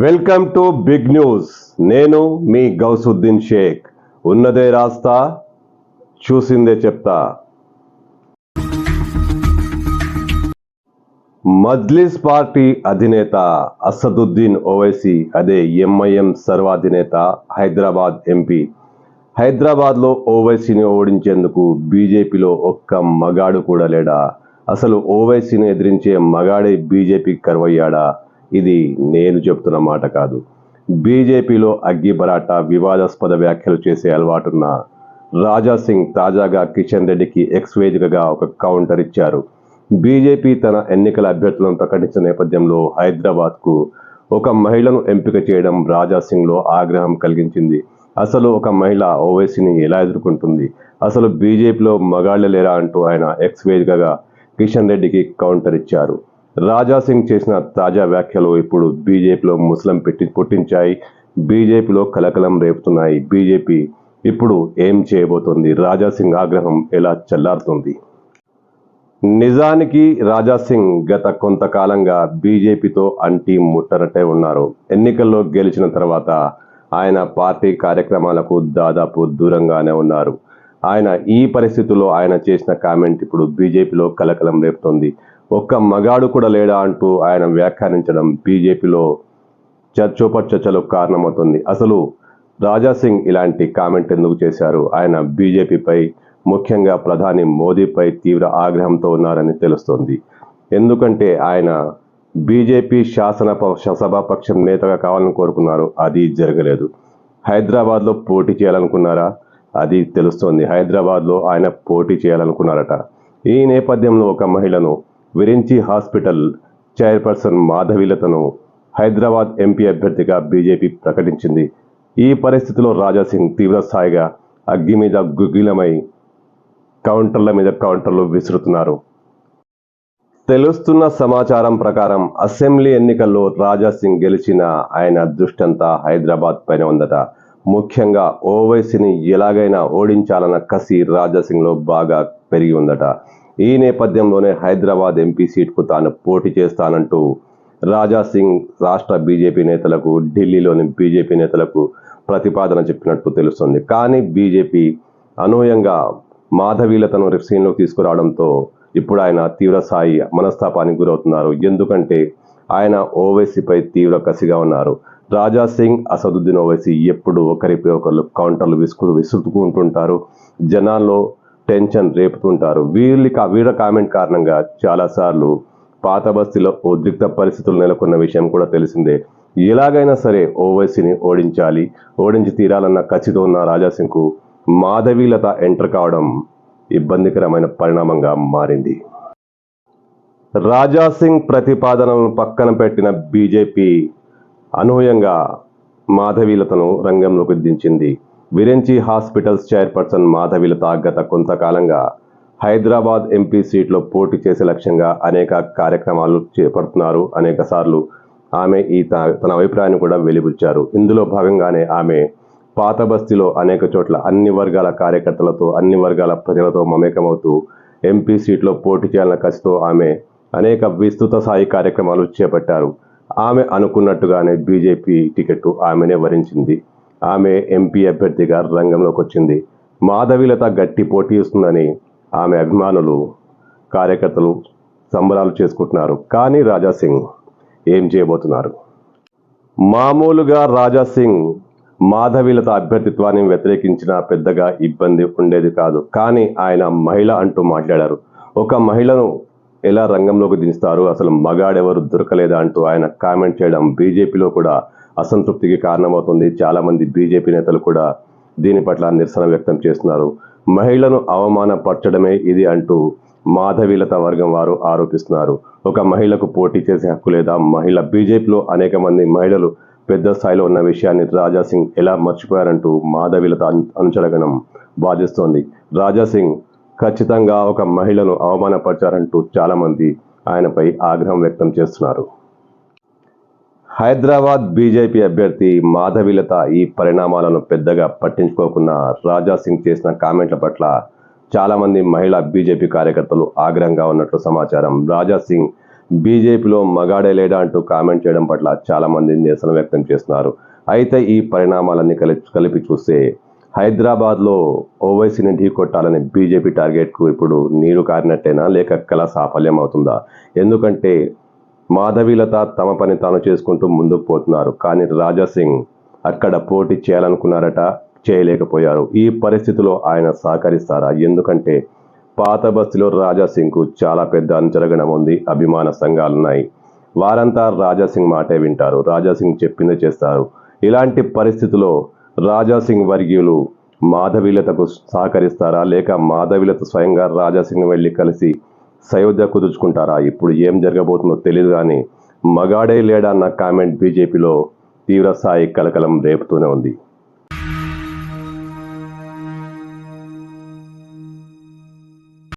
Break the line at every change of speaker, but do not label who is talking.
Welcome to big news. నేను మీ గౌసుద్దీన్ షేక్. ఉన్నదే రాస్తా, చూసిందే చెప్తా. మజ్లిస్ పార్టీ అధినేత అసదుద్దీన్ ఓవైసీ, అదే ఎంఐఎం సర్వాధినేత, హైదరాబాద్ ఎంపీ. హైదరాబాద్లో ఓవైసీని ఓడించేందుకు బీజేపీలో ఒక్క మగాడు కూడా లేడా? అసలు ఓవైసీని ఎదిరించే మగాడే బీజేపీకి కరువయ్యాడా? ఇది నేను చెప్తున్న మాట కాదు. బీజేపీలో అగ్గిబరాట, వివాదాస్పద వ్యాఖ్యలు చేసే అలవాటున్న రాజా సింగ్ తాజాగా కిషన్ రెడ్డికి ఎక్స్ వేదికగా ఒక కౌంటర్ ఇచ్చారు. బీజేపీ తన ఎన్నికల అభ్యర్థులను ప్రకటించిన నేపథ్యంలో హైదరాబాద్కు ఒక మహిళను ఎంపిక చేయడం రాజా సింగ్లో ఆగ్రహం కలిగించింది. అసలు ఒక మహిళ ఓవైసీని ఎలా ఎదుర్కొంటుంది? అసలు బీజేపీలో మగాళ్ల లేరా అంటూ ఆయన ఎక్స్ వేదికగా కిషన్ రెడ్డికి కౌంటర్ ఇచ్చారు. రాజా సింగ్ చేసిన తాజా వ్యాఖ్యలు ఇప్పుడు బీజేపీలో ముసలం పుట్టించాయి. బీజేపీలో కలకలం రేపుతున్నాయి. బీజేపీ ఇప్పుడు ఏం చేయబోతోంది? రాజా సింగ్ ఆగ్రహం ఎలా చల్లారుతుంది? నిజానికి రాజా సింగ్ గత కొంతకాలంగా బీజేపీతో అంటి ముట్టనట్టే ఉన్నారు. ఎన్నికల్లో గెలిచిన తర్వాత ఆయన పార్టీ కార్యక్రమాలకు దాదాపు దూరంగానే ఉన్నారు. ఆయన ఈ పరిస్థితుల్లో ఆయన చేసిన కామెంట్ ఇప్పుడు బీజేపీలో కలకలం రేపుతోంది. ఒక్క మగాడు కూడా లేడా అంటూ ఆయన వ్యాఖ్యానించడం బీజేపీలో చర్చోపచర్చలకు కారణమవుతుంది. అసలు రాజా సింగ్ ఇలాంటి కామెంట్ ఎందుకు చేశారు? ఆయన బీజేపీపై, ముఖ్యంగా ప్రధాని మోదీపై తీవ్ర ఆగ్రహంతో ఉన్నారని తెలుస్తోంది. ఎందుకంటే ఆయన బీజేపీ సభాపక్షం నేతగా కావాలని కోరుకున్నారు. అది జరగలేదు. హైదరాబాద్లో పోటీ చేయాలనుకున్నారా? అది తెలుస్తోంది. హైదరాబాద్లో ఆయన పోటీ చేయాలనుకున్నారట. ఈ నేపథ్యంలో ఒక మహిళను, విరించి హాస్పిటల్ చైర్పర్సన్ మాధవీలతను హైదరాబాద్ ఎంపీ అభ్యర్థిగా బీజేపీ ప్రకటించింది. ఈ పరిస్థితిలో రాజా సింగ్ తీవ్ర స్థాయిగా అగ్గి మీద గుగ్గిలమై కౌంటర్ల మీద కౌంటర్లు విసురుతున్నారు. తెలుస్తున్న సమాచారం ప్రకారం అసెంబ్లీ ఎన్నికల్లో రాజా సింగ్ గెలిచిన ఆయన దృష్టంతా హైదరాబాద్ పైన ఉందట. ముఖ్యంగా ఓవైసీని ఎలాగైనా ఓడించాలన్న కసి రాజా సింగ్లో బాగా పెరిగి ఉందట. ఈ నేపథ్యంలోనే హైదరాబాద్ ఎంపీ సీట్కు తాను పోటీ చేస్తానంటూ రాజా సింగ్ రాష్ట్ర బీజేపీ నేతలకు, ఢిల్లీలోని బీజేపీ నేతలకు ప్రతిపాదన చెప్పినట్టు తెలుస్తుంది. కానీ బీజేపీ అనూహ్యంగా మాధవీలతను సీన్లోకి తీసుకురావడంతో ఇప్పుడు ఆయన తీవ్ర స్థాయి మనస్తాపానికి గురవుతున్నారు. ఎందుకంటే ఆయన ఓవైసీపై తీవ్ర కసిగా ఉన్నారు. రాజా సింగ్, అసదుద్దీన్ ఓవైసీ ఎప్పుడు ఒకరిపై ఒకరు కౌంటర్లు విసురుకుంటుంటారు. జనాల్లో టెన్షన్ రేపుతుంటారు. వీళ్ళ కామెంట్ కారణంగా చాలాసార్లు పాత బస్తీలో ఉద్రిక్త పరిస్థితులు నెలకొన్న విషయం కూడా తెలిసిందే. ఎలాగైనా సరే ఓవైసీని ఓడించి తీరాలన్న కసితో ఉన్న రాజా సింగ్కు మాధవీలత ఎంటర్ కావడం ఇబ్బందికరమైన పరిణామంగా మారింది. రాజా సింగ్ ప్రతిపాదనలను పక్కన పెట్టిన బీజేపీ అనూహ్యంగా మాధవీలతను రంగంలోకి దించింది. విరించి హాస్పిటల్స్ చైర్పర్సన్ మాధవీలత గత కొంతకాలంగా హైదరాబాద్ ఎంపీ సీట్లో పోటీ చేసే లక్ష్యంగా అనేక కార్యక్రమాలు చేపడుతున్నారు. అనేక సార్లు ఆమె తన అభిప్రాయాన్ని కూడా వెలిబుచ్చారు. ఇందులో భాగంగానే ఆమె పాత బస్తీలో అనేక చోట్ల అన్ని వర్గాల కార్యకర్తలతో, అన్ని వర్గాల ప్రజలతో మమేకమవుతూ ఎంపీ సీట్లో పోటీ చేయాలన్న కసితో ఆమె అనేక విస్తృత స్థాయి కార్యక్రమాలు చేపట్టారు. ఆమె అనుకున్నట్టుగానే బీజేపీ టికెట్ ఆమెనే వరించింది. ఆమె ఎంపీ అభ్యర్థిగా రంగంలోకి వచ్చింది. మాధవీలత గట్టి పోటీ ఇస్తుందని ఆమె అభిమానులు, కార్యకర్తలు సంబరాలు చేసుకుంటున్నారు. కానీ రాజా సింగ్ ఏం చేయబోతున్నారు? మామూలుగా రాజా సింగ్ మాధవీలత అభ్యర్థిత్వాన్ని వ్యతిరేకించిన పెద్దగా ఇబ్బంది ఉండేది కాదు. కానీ ఆయన మహిళ అంటూ మాట్లాడారు. ఒక మహిళను ఎలా రంగంలోకి దించుతారు? అసలు మగాడెవరు దొరకలేదా అంటూ ఆయన కామెంట్ చేయడం బీజేపీలో కూడా అసంతృప్తికి కారణమవుతుంది. చాలామంది బీజేపీ నేతలు కూడా దీని పట్ల నిరసన వ్యక్తం చేస్తున్నారు. మహిళను అవమానపరచడమే ఇది అంటూ మాధవీలత వర్గం వారు ఆరోపిస్తున్నారు. ఒక మహిళకు పోటీ చేసే హక్కు లేదా? బీజేపీలో అనేక మంది మహిళలు పెద్ద స్థాయిలో ఉన్న విషయాన్ని రాజా సింగ్ ఎలా మర్చిపోయారంటూ మాధవీలత అనుచరగణం వాదిస్తోంది. రాజా సింగ్ ఖచ్చితంగా ఒక మహిళను అవమానపరిచారంటూ చాలామంది ఆయనపై ఆగ్రహం వ్యక్తం చేస్తున్నారు. హైదరాబాద్ బీజేపీ అభ్యర్థి మాధవీలత ఈ పరిణామాలను పెద్దగా పట్టించుకోకుండా రాజా సింగ్ చేసిన కామెంట్ల పట్ల చాలామంది మహిళా బీజేపీ కార్యకర్తలు ఆగ్రహంగా ఉన్నట్లు సమాచారం. రాజా సింగ్ బీజేపీలో మగాడే లేడా అంటూ కామెంట్ చేయడం పట్ల చాలా మంది నిరసన వ్యక్తం చేస్తున్నారు. అయితే ఈ పరిణామాలన్నీ కలిపి చూస్తే హైదరాబాద్లో ఓవైసీని ఢీకొట్టాలని బీజేపీ టార్గెట్కు ఇప్పుడు నీరు కారినట్టేనా, లేక కల సాఫల్యం అవుతుందా? ఎందుకంటే మాధవీలత తమ పని తాను చేసుకుంటూ ముందుకు పోతున్నారు. కానీ రాజాసింగ్ అక్కడ పోటీ చేయాలనుకున్నారట, చేయలేకపోయారు. ఈ పరిస్థితిలో ఆయన సహకరిస్తారా? ఎందుకంటే పాత బస్తీలో రాజాసింగ్కు చాలా పెద్ద అంచరగణం ఉంది, అభిమాన సంఘాలున్నాయి. వారంతా రాజాసింగ్ మాటే వింటారు, రాజాసింగ్ చెప్పిందే చేస్తారు. ఇలాంటి పరిస్థితిలో రాజాసింగ్ వర్గీయులు మాధవీలతకు సహకరిస్తారా, లేక మాధవీలత స్వయంగా రాజాసింగ్ వెళ్ళి కలిసి సయోధ్య కుదుర్చుకుంటారా? ఇప్పుడు ఏం జరగబోతుందో తెలియదు. కానీ మగాడే లేడా అన్న కామెంట్ బీజేపీలో తీవ్ర స్థాయి కలకలం రేపుతూనే ఉంది.